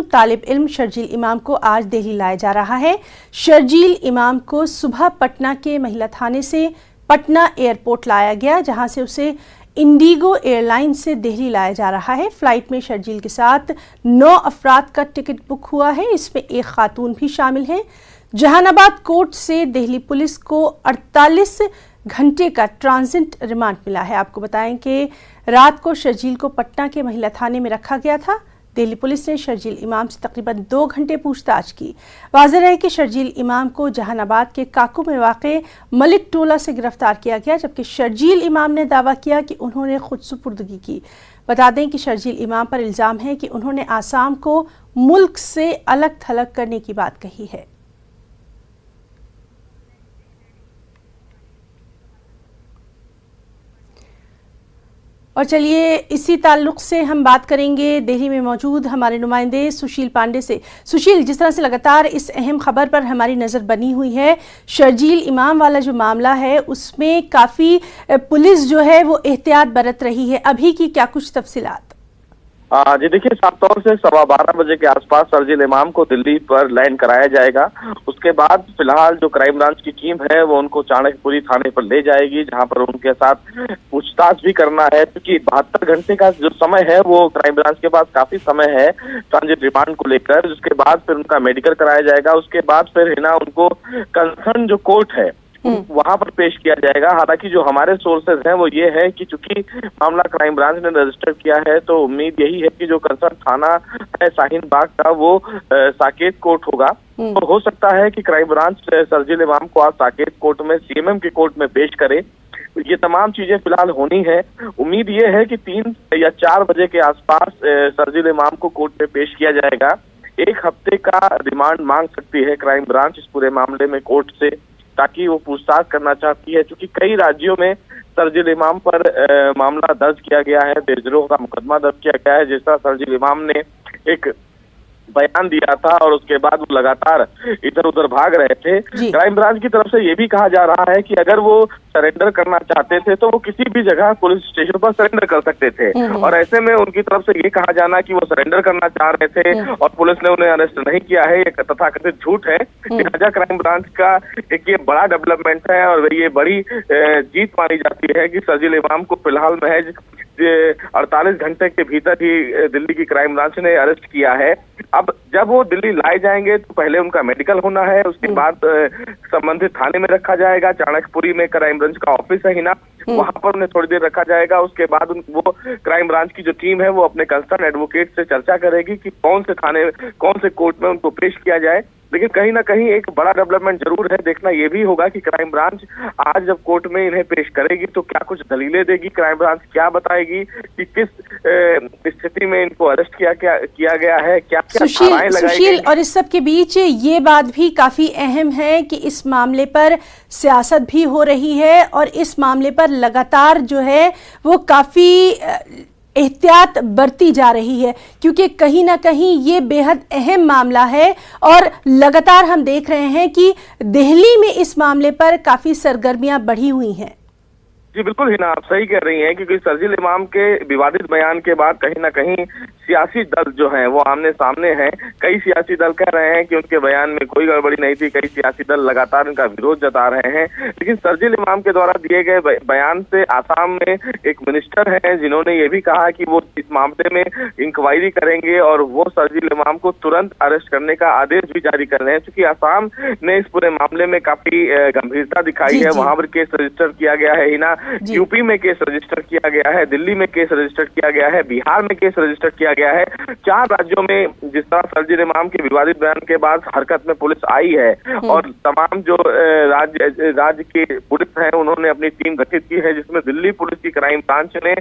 तालिब इल्म शर्जील इमाम को आज दिल्ली लाया जा रहा है। शर्जील इमाम को सुबह पटना के महिला थाने से पटना एयरपोर्ट लाया गया, जहां से उसे इंडिगो एयरलाइन से दिल्ली लाया जा रहा है। फ्लाइट में शर्जील के साथ 9 अफराद का टिकट बुक हुआ है, इसमें एक खातून भी शामिल है। जहानाबाद कोर्ट से दिल्ली पुलिस को 48 घंटे का ट्रांजिट रिमांड मिला है। आपको बताएं कि रात को शर्जील को पटना के महिला थाने में रखा गया था। दिल्ली पुलिस ने शर्जील इमाम से तकरीबन 2 घंटे पूछताछ की। वाज़ेह है कि शर्जील इमाम को जहानाबाद के काकू में वाक़े मलिक टोला से गिरफ्तार किया गया, जबकि शर्जील इमाम ने दावा किया कि उन्होंने खुद सुपुर्दगी की। बता दें कि शर्जील इमाम पर इल्ज़ाम है कि उन्होंने आसाम को मुल्क से अलग थलग करने की बात कही है। और चलिए इसी ताल्लुक़ से हम बात करेंगे दिल्ली में मौजूद हमारे नुमाइंदे सुशील पांडे से। सुशील, जिस तरह से लगातार इस अहम खबर पर हमारी नज़र बनी हुई है, शर्जील इमाम वाला जो मामला है उसमें काफ़ी पुलिस जो है वो एहतियात बरत रही है, अभी की क्या कुछ तफसीलात? जी देखिए, साफ तौर से 12:15 बजे के आसपास शर्जील इमाम को दिल्ली पर लैंड कराया जाएगा। उसके बाद फिलहाल जो क्राइम ब्रांच की टीम है वो उनको चाणक्यपुरी थाने पर ले जाएगी, जहां पर उनके साथ पूछताछ भी करना है, क्योंकि 72 घंटे का जो समय है वो क्राइम ब्रांच के पास काफी समय है ट्रांजिट रिमांड को लेकर। उसके बाद फिर उनका मेडिकल कराया जाएगा। उसके बाद फिर है ना उनको कंसर्न जो कोर्ट है वहां पर पेश किया जाएगा। हालांकि जो हमारे सोर्सेज हैं वो ये है कि चूंकि मामला क्राइम ब्रांच ने रजिस्टर किया है तो उम्मीद यही है कि जो कंसर्न थाना है शाहीन बाग का वो साकेत कोर्ट होगा। तो हो सकता है कि क्राइम ब्रांच शर्जील इमाम को आज साकेत कोर्ट में सीएमएम के कोर्ट में पेश करे। ये तमाम चीजें फिलहाल होनी है। उम्मीद ये है कि 3 या 4 बजे के आसपास शर्जील इमाम को कोर्ट में पेश किया जाएगा। 1 हफ्ते का रिमांड मांग सकती है क्राइम ब्रांच इस पूरे मामले में कोर्ट से, ताकि वो पूछताछ करना चाहती है। क्योंकि कई राज्यों में शर्जील इमाम पर मामला दर्ज किया गया है, देशद्रोह का मुकदमा दर्ज किया गया है। जैसा शर्जील इमाम ने एक बयान दिया था और उसके बाद वो लगातार इधर उधर भाग रहे थे। क्राइम ब्रांच की तरफ से ये भी कहा जा रहा है कि अगर वो सरेंडर करना चाहते थे तो वो किसी भी जगह पुलिस स्टेशन पर सरेंडर कर सकते थे, और ऐसे में उनकी तरफ से ये कहा जाना कि वो सरेंडर करना चाह रहे थे और पुलिस ने उन्हें अरेस्ट नहीं किया है, ये तथाकथित झूठ है। लिहाजा क्राइम ब्रांच का एक ये बड़ा डेवलपमेंट है और ये बड़ी जीत मानी जाती है कि शर्जील इमाम को फिलहाल महज 48 घंटे के भीतर ही दिल्ली की क्राइम ब्रांच ने अरेस्ट किया है। अब जब वो दिल्ली लाए जाएंगे तो पहले उनका मेडिकल होना है, उसके बाद संबंधित थाने में रखा जाएगा। चाणक्यपुरी में क्राइम ब्रांच का ऑफिस है ही ना, वहां पर उन्हें थोड़ी देर रखा जाएगा। उसके बाद वो क्राइम ब्रांच की जो टीम है वो अपने कंसर्न एडवोकेट से चर्चा करेगी कि कौन से थाने कौन से कोर्ट में उनको पेश किया जाए। लेकिन कहीं ना कहीं एक बड़ा डेवलपमेंट जरूर है। देखना ये भी होगा कि क्राइम ब्रांच आज जब कोर्ट में इन्हें पेश करेगी तो क्या कुछ दलीलें देगी, क्राइम ब्रांच क्या बताएगी कि किस स्थिति में इनको अरेस्ट किया गया है, क्या क्या धाराएं लगाई गई। और इस सब के बीच ये बात भी काफी अहम है कि इस मामले पर सियासत भी हो रही है और इस मामले पर लगातार जो है वो काफी एहतियात बरती जा रही है, क्योंकि कहीं ना कहीं ये बेहद अहम मामला है और लगातार हम देख रहे हैं कि दिल्ली में इस मामले पर काफी सरगर्मियां बढ़ी हुई हैं। जी बिल्कुल हिना, आप सही कह रही हैं, क्योंकि शर्जील इमाम के विवादित बयान के बाद कहीं ना कहीं सियासी दल जो हैं वो आमने सामने हैं। कई सियासी दल कह रहे हैं कि उनके बयान में कोई गड़बड़ी नहीं थी, कई सियासी दल लगातार उनका विरोध जता रहे हैं। लेकिन शर्जील इमाम के द्वारा दिए गए बयान से आसाम में एक मिनिस्टर हैं जिन्होंने ये भी कहा कि वो इस मामले में इंक्वायरी करेंगे और वो शर्जील इमाम को तुरंत अरेस्ट करने का आदेश भी जारी कर रहे हैं। क्योंकि आसाम ने इस पूरे मामले में काफी गंभीरता दिखाई है, वहां पर केस रजिस्टर किया गया है हिना, यूपी में केस रजिस्टर किया गया है, दिल्ली में केस रजिस्टर किया गया है, बिहार में केस रजिस्टर किया गया है। 4 राज्यों में जिस तरह शर्जील इमाम के विवादित बयान के बाद हरकत में पुलिस आई है और तमाम जो राज्य की पुलिस है उन्होंने अपनी टीम गठित की है, जिसमें दिल्ली पुलिस की क्राइम ब्रांच ने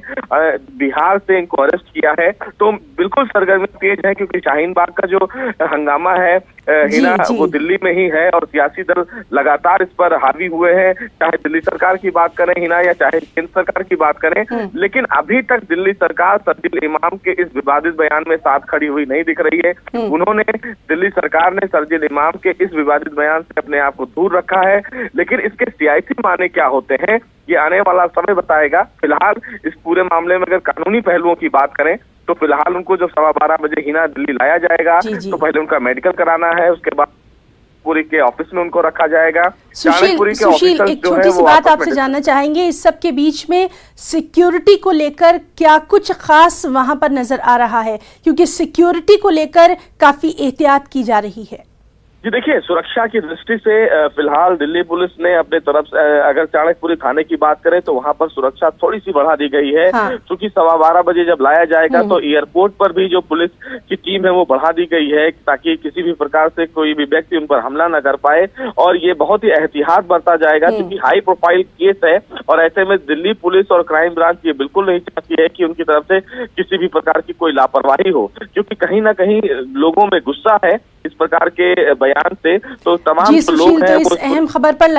बिहार से इनको अरेस्ट किया है। तो बिल्कुल सरगर्मी तेज है, क्योंकि शाहीन बाग का जो हंगामा है हिना वो दिल्ली में ही है और सियासी दल लगातार इस पर हावी हुए हैं। चाहे दिल्ली सरकार की बात करें हिना या चाहे केंद्र सरकार की बात करें, लेकिन अभी तक दिल्ली सरकार शर्जील इमाम के इस विवाद विवादित बयान में साथ खड़ी हुई नहीं दिख रही है। उन्होंने, दिल्ली सरकार ने शर्जील इमाम के इस विवादित बयान से अपने आप को दूर रखा है, लेकिन इसके सियासी माने क्या होते हैं ये आने वाला समय बताएगा। फिलहाल इस पूरे मामले में अगर कानूनी पहलुओं की बात करें तो फिलहाल उनको जब 12:15 बजे हिना दिल्ली लाया जाएगा तो पहले उनका मेडिकल कराना है, उसके बाद पुरी के ऑफिस में उनको रखा जाएगा। सुशील, एक छोटी सी बात आपसे जानना चाहेंगे, इस सब के बीच में सिक्योरिटी को लेकर क्या कुछ खास वहां पर नजर आ रहा है, क्योंकि सिक्योरिटी को लेकर काफी एहतियात की जा रही है। जी देखिए, सुरक्षा की दृष्टि से फिलहाल दिल्ली पुलिस ने अपने तरफ से, अगर चाणक्यपुरी थाने की बात करें तो वहां पर सुरक्षा थोड़ी सी बढ़ा दी गई है। क्योंकि 12:15 बजे जब लाया जाएगा तो एयरपोर्ट पर भी जो पुलिस की टीम है वो बढ़ा दी गई है, ताकि किसी भी प्रकार से कोई भी व्यक्ति उन पर हमला न कर पाए। और ये बहुत ही एहतियात बरता जाएगा क्योंकि हाई प्रोफाइल केस है, और ऐसे में दिल्ली पुलिस और क्राइम ब्रांच ये बिल्कुल नहीं चाहती है कि उनकी तरफ से किसी भी प्रकार की कोई लापरवाही हो, क्योंकि कहीं ना कहीं लोगों में गुस्सा है इस प्रकार के बयान से। तो तमाम लोग हैं इस अहम खबर पर